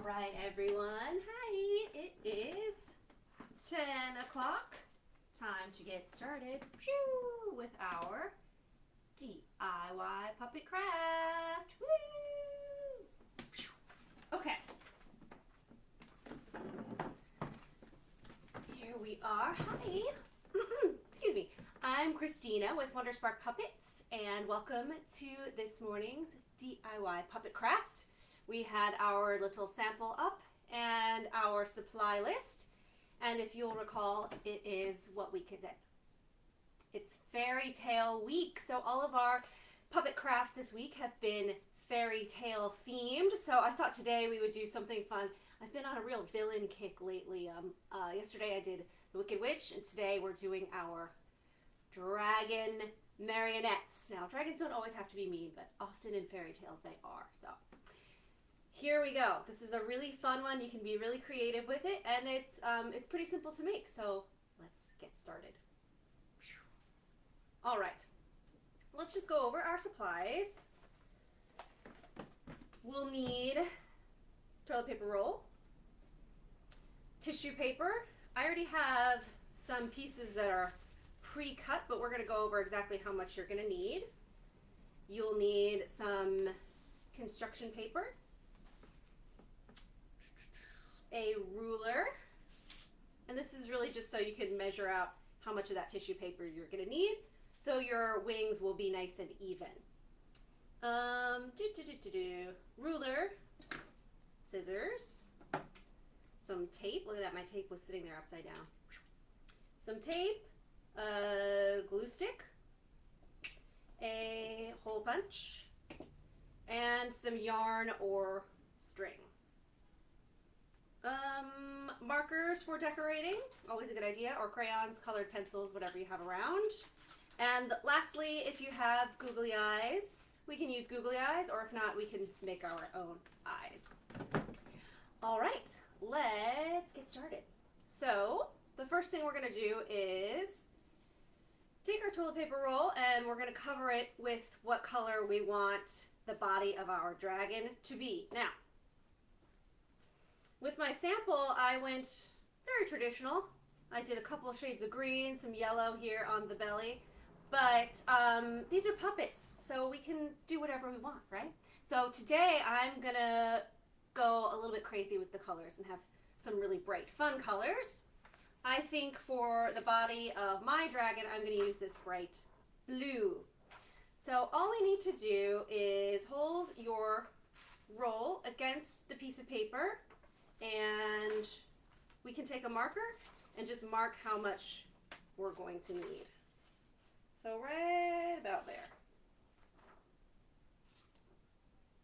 right, everyone. Hi, it is 10 o'clock. Time to get started with our DIY puppet craft. Woo! Okay. Here we are. Hi. Excuse me. I'm Christina with Wonder Spark Puppets, and welcome to this morning's DIY puppet craft. We had our little sample up and our supply list, and if you'll recall, it is what week is it? It's fairy tale week, so all of our puppet crafts this week have been fairy tale themed, so I thought today we would do something fun. I've been on a real villain kick lately. Yesterday I did the Wicked Witch, and today we're doing our dragon marionettes. Now, dragons don't always have to be mean, but often in fairy tales they are. So here we go. This is a really fun one. You can be really creative with it, and it's pretty simple to make. So let's get started. All right, let's just go over our supplies. We'll need toilet paper roll, tissue paper. I already have some pieces that are pre-cut, but we're going to go over exactly how much you're going to need. You'll need some construction paper, a ruler, and this is really just so you can measure out how much of that tissue paper you're going to need so your wings will be nice and even. Ruler, scissors, some tape. Look at that, my tape was sitting there upside down. Some tape, a glue stick, a hole punch, and some yarn or string. Markers for decorating, always a good idea, or crayons, colored pencils, whatever you have around. And lastly, if you have googly eyes, we can use googly eyes, or if not, we can make our own eyes. All right, let's get started. So the first thing we're going to do is take our toilet paper roll, and we're going to cover it with what color we want the body of our dragon to be. Now, with my sample, I went very traditional. I did a couple of shades of green, some yellow here on the belly, but these are puppets, so we can do whatever we want, right? So today I'm gonna go a little bit crazy with the colors and have some really bright, fun colors. I think for the body of my dragon, I'm gonna use this bright blue. So all we need to do is hold your roll against the piece of paper, and we can take a marker and just mark how much we're going to need. So right about there.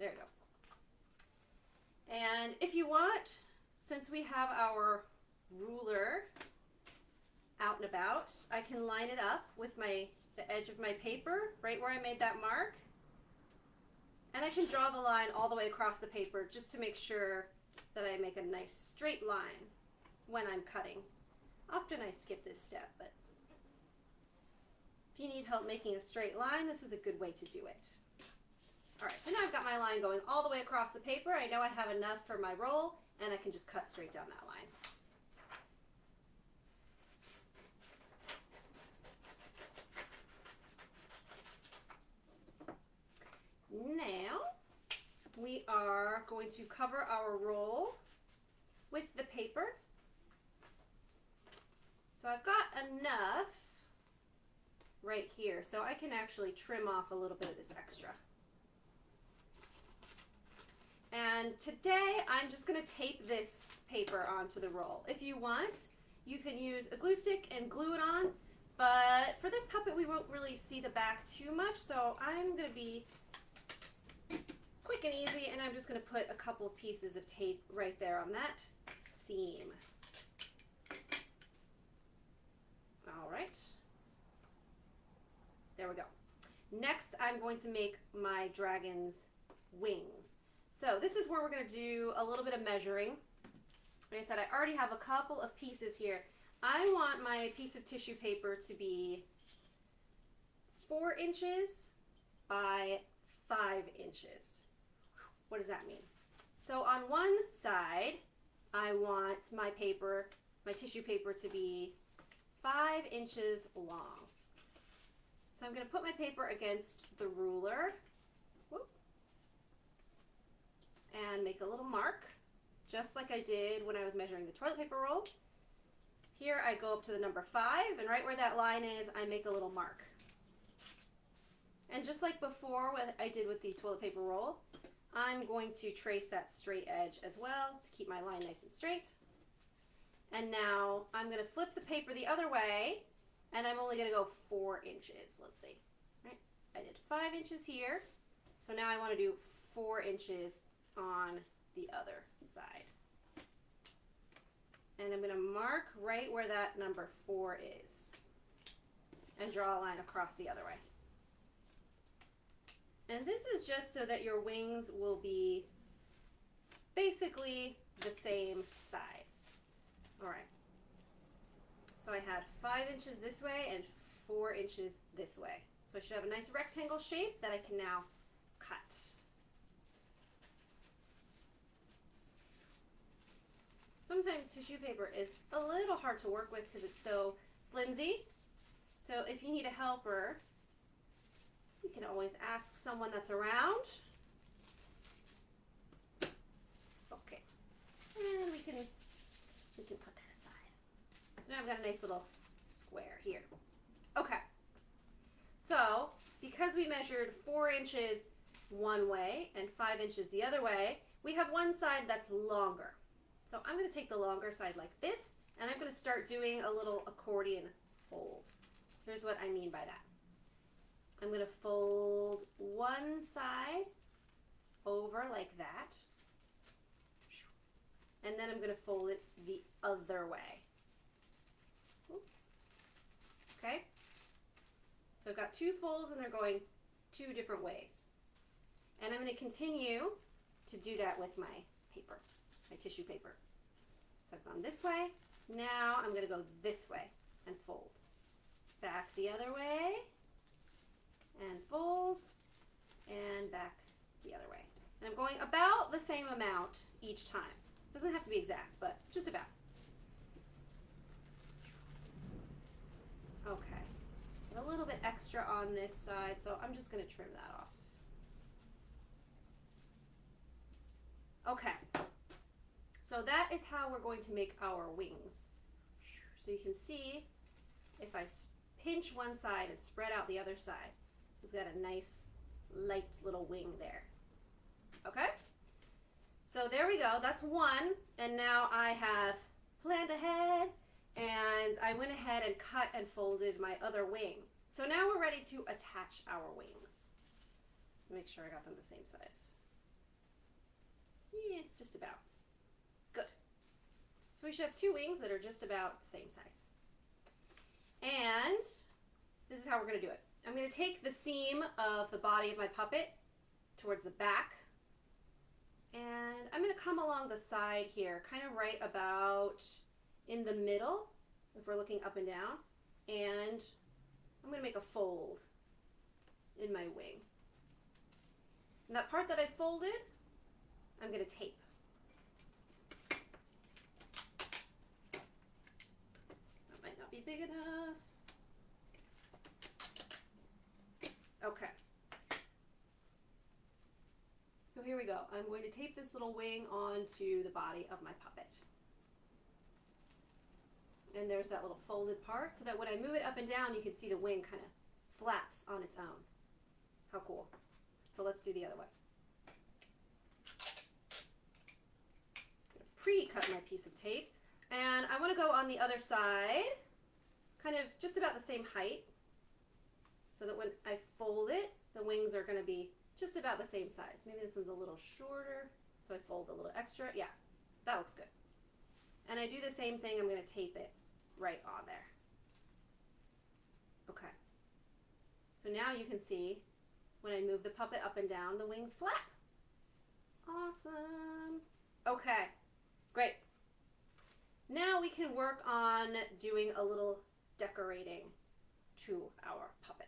There you go. And if you want, since we have our ruler out and about, I can line it up with the edge of my paper right where I made that mark. And I can draw the line all the way across the paper just to make sure that I make a nice straight line when I'm cutting. Often I skip this step, but if you need help making a straight line, this is a good way to do it. All right, so now I've got my line going all the way across the paper. I know I have enough for my roll, and I can just cut straight down that line. Now, we are going to cover our roll with the paper. So I've got enough right here, so I can actually trim off a little bit of this extra. And today I'm just going to tape this paper onto the roll. If you want, you can use a glue stick and glue it on, but for this puppet we won't really see the back too much, so I'm going to be quick and easy, and I'm just going to put a couple of pieces of tape right there on that seam. All right. There we go. Next, I'm going to make my dragon's wings. So this is where we're going to do a little bit of measuring. Like I said, I already have a couple of pieces here. I want my piece of tissue paper to be 4 inches by 5 inches. What does that mean? So on one side, I want my paper, my tissue paper to be 5 inches long. So I'm going to put my paper against the ruler, whoop, and make a little mark, just like I did when I was measuring the toilet paper roll. Here I go up to the number 5, and right where that line is, I make a little mark. And just like before what I did with the toilet paper roll, I'm going to trace that straight edge as well to keep my line nice and straight. And now I'm going to flip the paper the other way, and I'm only going to go 4 inches. Let's see. Right? I did 5 inches here, so now I want to do 4 inches on the other side. And I'm going to mark right where that number 4 is and draw a line across the other way. And this is just so that your wings will be basically the same size. All right. So I had 5 inches this way and 4 inches this way. So I should have a nice rectangle shape that I can now cut. Sometimes tissue paper is a little hard to work with because it's so flimsy. So if you need a helper, you can always ask someone that's around. Okay, and we can put that aside. So now I've got a nice little square here. Okay, so because we measured 4 inches one way and 5 inches the other way, we have one side that's longer. So I'm going to take the longer side like this, and I'm going to start doing a little accordion fold. Here's what I mean by that. I'm going to fold one side over like that, and then I'm going to fold it the other way. Okay? So I've got 2 folds, and they're going 2 different ways. And I'm going to continue to do that with my paper, my tissue paper. So I've gone this way. Now I'm going to go this way and fold. Back the other way. And fold, and back the other way. And I'm going about the same amount each time. Doesn't have to be exact, but just about. Okay, a little bit extra on this side, so I'm just going to trim that off. Okay, so that is how we're going to make our wings. So you can see if I pinch one side and spread out the other side, we've got a nice light little wing there. Okay? So there we go. That's one. And now I have planned ahead, and I went ahead and cut and folded my other wing. So now we're ready to attach our wings. Make sure I got them the same size. Yeah, just about. Good. So we should have 2 wings that are just about the same size. And this is how we're going to do it. I'm going to take the seam of the body of my puppet towards the back, and I'm going to come along the side here, kind of right about in the middle, if we're looking up and down, and I'm going to make a fold in my wing. And that part that I folded, I'm going to tape. That might not be big enough. Okay. So here we go. I'm going to tape this little wing onto the body of my puppet. And there's that little folded part, so that when I move it up and down, you can see the wing kind of flaps on its own. How cool. So let's do the other way. Pre-cut my piece of tape, and I want to go on the other side, kind of just about the same height, so that when I fold it, the wings are going to be just about the same size. Maybe this one's a little shorter, so I fold a little extra. Yeah, that looks good. And I do the same thing. I'm going to tape it right on there. Okay. So now you can see when I move the puppet up and down, the wings flap. Awesome. Okay, great. Now we can work on doing a little decorating to our puppet.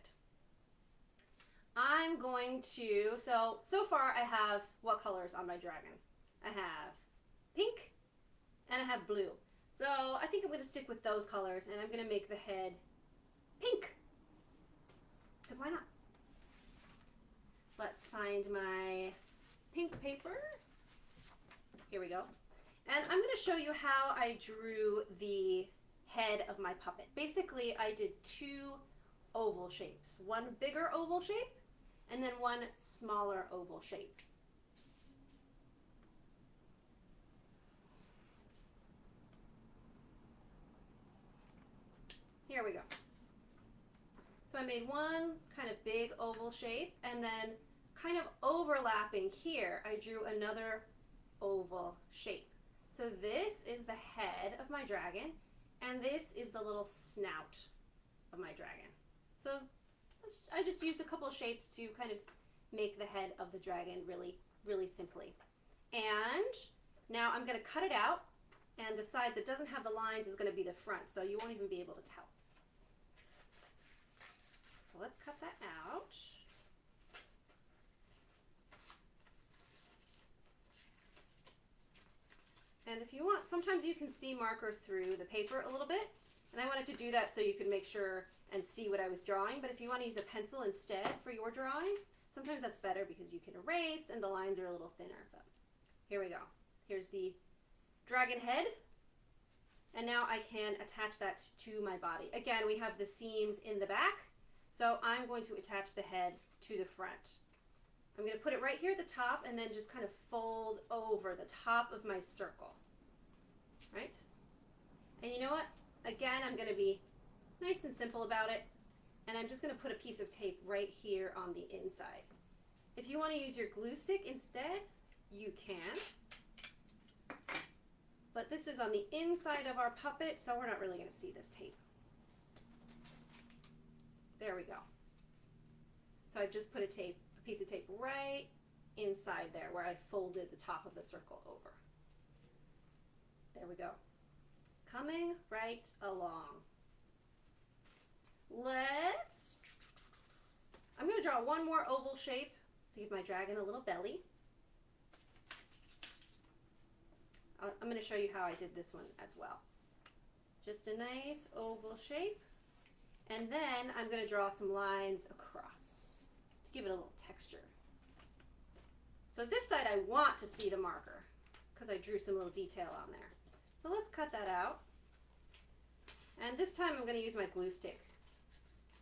I'm going to, so far I have what colors on my dragon? I have pink, and I have blue. So I think I'm going to stick with those colors, and I'm going to make the head pink. Because why not? Let's find my pink paper. Here we go. And I'm going to show you how I drew the head of my puppet. Basically, I did two oval shapes. One bigger oval shape, and then one smaller oval shape. Here we go. So I made one kind of big oval shape, and then kind of overlapping here, I drew another oval shape. So this is the head of my dragon, and this is the little snout of my dragon. So I just used a couple of shapes to kind of make the head of the dragon really, really simply. And now I'm going to cut it out, and the side that doesn't have the lines is going to be the front, so you won't even be able to tell. So let's cut that out. And if you want, sometimes you can see marker through the paper a little bit. And I wanted to do that so you could make sure and see what I was drawing. But if you want to use a pencil instead for your drawing, sometimes that's better because you can erase and the lines are a little thinner. But here we go. Here's the dragon head. And now I can attach that to my body. Again, we have the seams in the back. So I'm going to attach the head to the front. I'm going to put it right here at the top and then just kind of fold over the top of my circle. Right? And you know what? Again, I'm going to be nice and simple about it. And I'm just going to put a piece of tape right here on the inside. If you want to use your glue stick instead, you can. But this is on the inside of our puppet, so we're not really going to see this tape. There we go. So I've just put a piece of tape right inside there where I folded the top of the circle over. There we go. Coming right along. I'm going to draw one more oval shape to give my dragon a little belly. I'm going to show you how I did this one as well. Just a nice oval shape. And then I'm going to draw some lines across to give it a little texture. So this side I want to see the marker because I drew some little detail on there. So let's cut that out. And this time I'm going to use my glue stick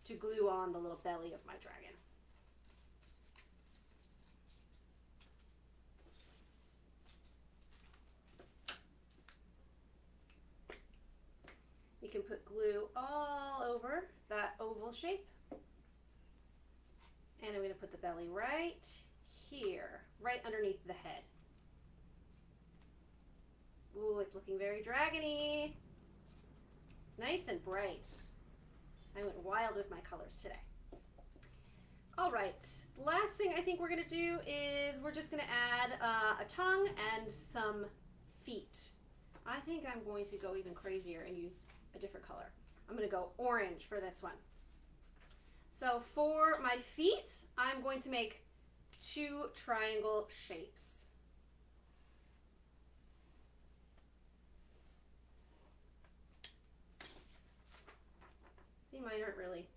to glue on the little belly of my dragon. You can put glue all over that oval shape. And I'm going to put the belly right here, right underneath the head. Ooh, it's looking very dragony. Nice and bright. I went wild with my colors today. All right, last thing I think we're going to do is we're just going to add a tongue and some feet. I think I'm going to go even crazier and use a different color. I'm going to go orange for this one. So for my feet, I'm going to make two triangle shapes. See, mine aren't really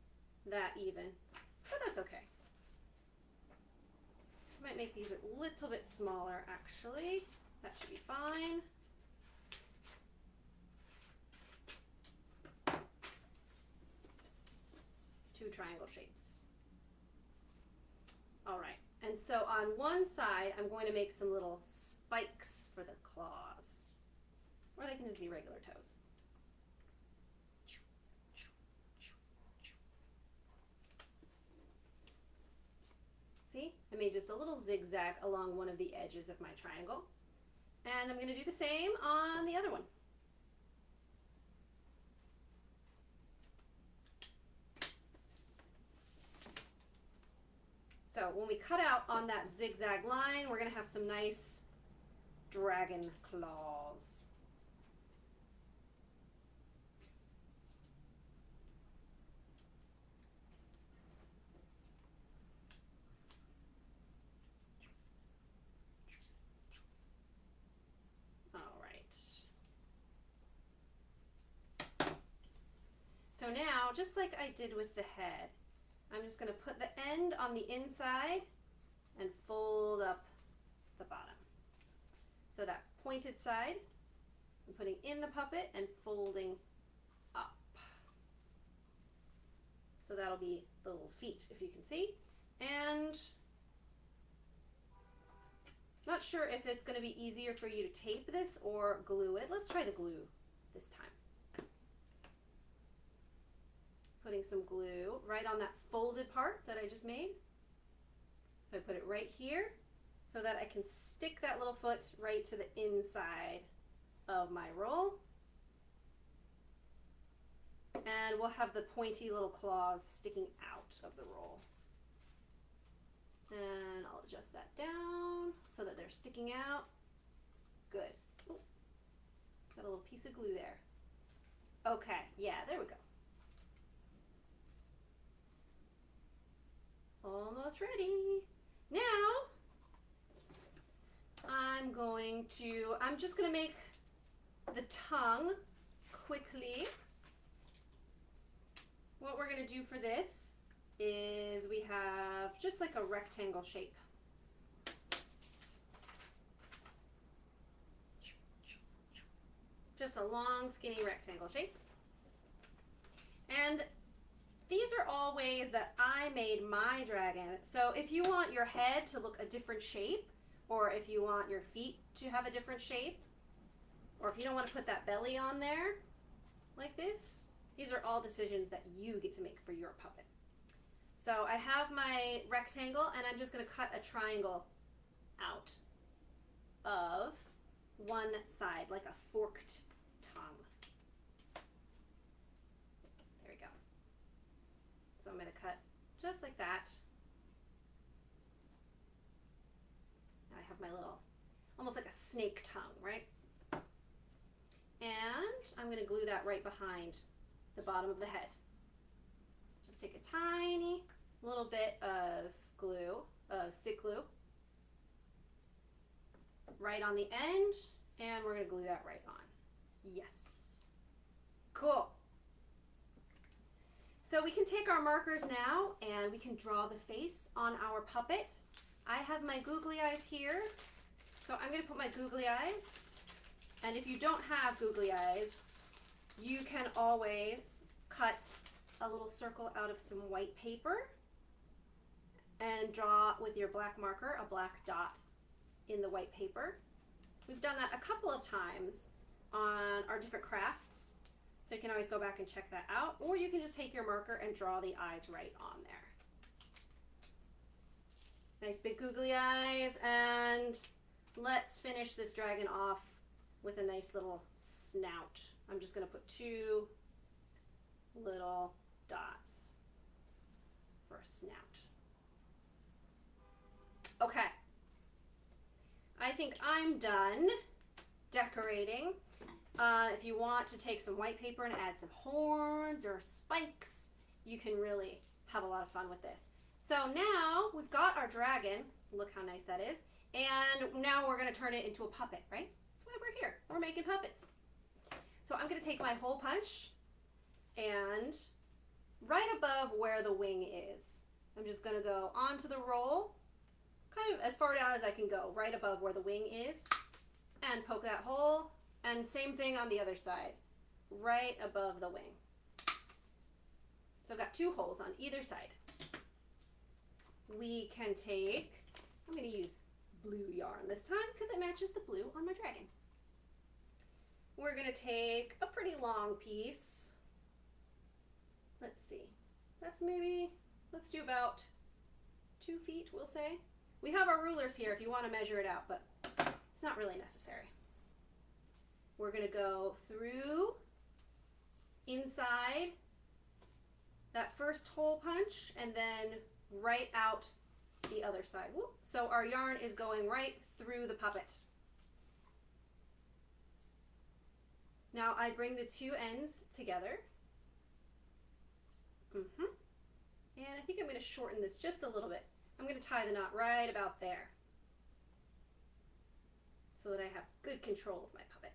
that even, but that's okay. I might make these a little bit smaller actually. That should be fine. Two triangle shapes. All right, and so on one side, I'm going to make some little spikes for the claws, or they can just be regular toes. See, I made just a little zigzag along one of the edges of my triangle, and I'm going to do the same on the other one. So when we cut out on that zigzag line, we're going to have some nice dragon claws. just like I did with the head, I'm just going to put the end on the inside and fold up the bottom. So that pointed side, I'm putting in the puppet and folding up. So that'll be the little feet, if you can see. And not sure if it's going to be easier for you to tape this or glue it. Let's try the glue this time. Putting some glue right on that folded part that I just made. So I put it right here so that I can stick that little foot right to the inside of my roll. And we'll have the pointy little claws sticking out of the roll. And I'll adjust that down so that they're sticking out. Good. Ooh, got a little piece of glue there. Okay, yeah, there we go. Almost ready. Now, I'm just going to make the tongue quickly. What we're going to do for this is we have just like a rectangle shape. Just a long, skinny rectangle shape. And these are all ways that I made my dragon. So if you want your head to look a different shape, or if you want your feet to have a different shape, or if you don't want to put that belly on there like this, these are all decisions that you get to make for your puppet. So I have my rectangle and I'm just going to cut a triangle out of one side, like a forked tongue. There we go. So I'm going to cut just like that. Now I have my little, almost like a snake tongue, right? And I'm going to glue that right behind the bottom of the head. Just take a tiny little bit of glue, stick glue, right on the end, and we're going to glue that right on. Yes. Cool. So we can take our markers now and we can draw the face on our puppet. I have my googly eyes here, so I'm going to put my googly eyes. And if you don't have googly eyes, you can always cut a little circle out of some white paper and draw with your black marker a black dot in the white paper. We've done that a couple of times on our different crafts, so you can always go back and check that out, or you can just take your marker and draw the eyes right on there. Nice big googly eyes, and let's finish this dragon off with a nice little snout. I'm just going to put 2 little dots for a snout. Okay, I think I'm done decorating. If you want to take some white paper and add some horns or spikes, you can really have a lot of fun with this. So now we've got our dragon. Look how nice that is. And now we're going to turn it into a puppet, right? That's why we're here. We're making puppets. So I'm going to take my hole punch and right above where the wing is, I'm just going to go onto the roll, kind of as far down as I can go, right above where the wing is, and poke that hole. And same thing on the other side, right above the wing. So I've got 2 holes on either side. We can take, I'm going to use blue yarn this time because it matches the blue on my dragon. We're going to take a pretty long piece. Let's see. Let's do about 2 feet, we'll say. We have our rulers here if you want to measure it out, but it's not really necessary. We're going to go through inside that first hole punch and then right out the other side. Whoop. So our yarn is going right through the puppet. Now I bring the 2 ends together. And I think I'm going to shorten this just a little bit. I'm going to tie the knot right about there so that I have good control of my puppet.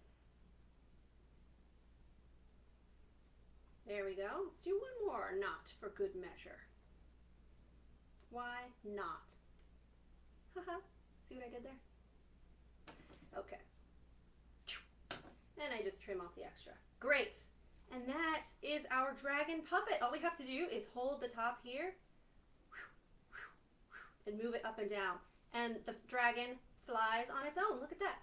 There we go. Let's do one more knot for good measure. Why not? Haha. See what I did there? Okay. And I just trim off the extra. Great. And that is our dragon puppet. All we have to do is hold the top here and move it up and down. And the dragon flies on its own. Look at that.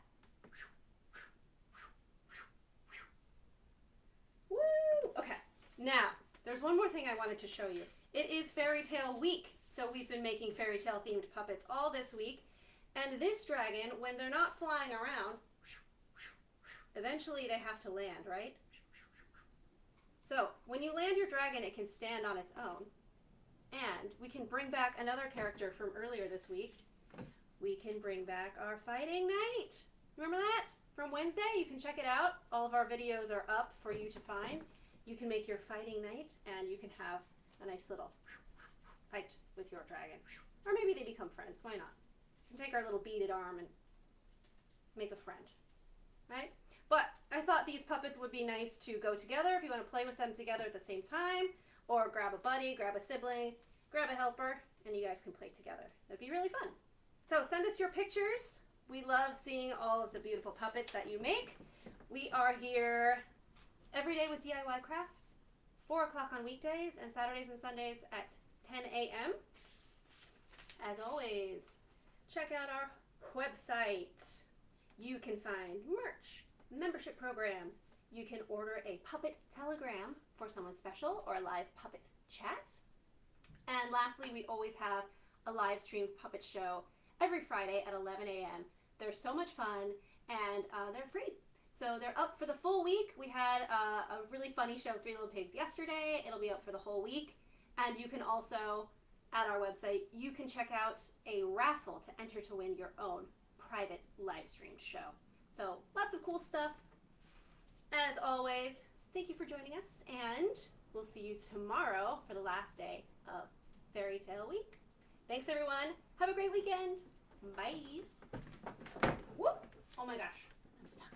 Woo! Okay. Now, there's one more thing I wanted to show you. It is Fairy Tale Week. So we've been making fairy tale themed puppets all this week. And this dragon, when they're not flying around, eventually they have to land, right? So when you land your dragon, it can stand on its own. And we can bring back another character from earlier this week. We can bring back our fighting knight. Remember that? From Wednesday? You can check it out. All of our videos are up for you to find. You can make your fighting knight and you can have a nice little fight with your dragon. Or maybe they become friends. Why not? You can take our little beaded arm and make a friend. Right? But I thought these puppets would be nice to go together if you want to play with them together at the same time. Or grab a buddy, grab a sibling, grab a helper, and you guys can play together. That'd be really fun. So send us your pictures. We love seeing all of the beautiful puppets that you make. We are here every day with DIY crafts, 4 o'clock on weekdays and Saturdays and Sundays at 10 a.m. As always, check out our website. You can find merch, membership programs. You can order a puppet telegram for someone special or a live puppet chat. And lastly, we always have a live streamed puppet show every Friday at 11 a.m. They're so much fun and they're free. So they're up for the full week. We had a really funny show, Three Little Pigs, yesterday. It'll be up for the whole week. And you can also, at our website, you can check out a raffle to enter to win your own private live streamed show. So lots of cool stuff. As always, thank you for joining us, and we'll see you tomorrow for the last day of Fairy Tale Week. Thanks, everyone. Have a great weekend. Bye. Whoop. Oh my gosh, I'm stuck.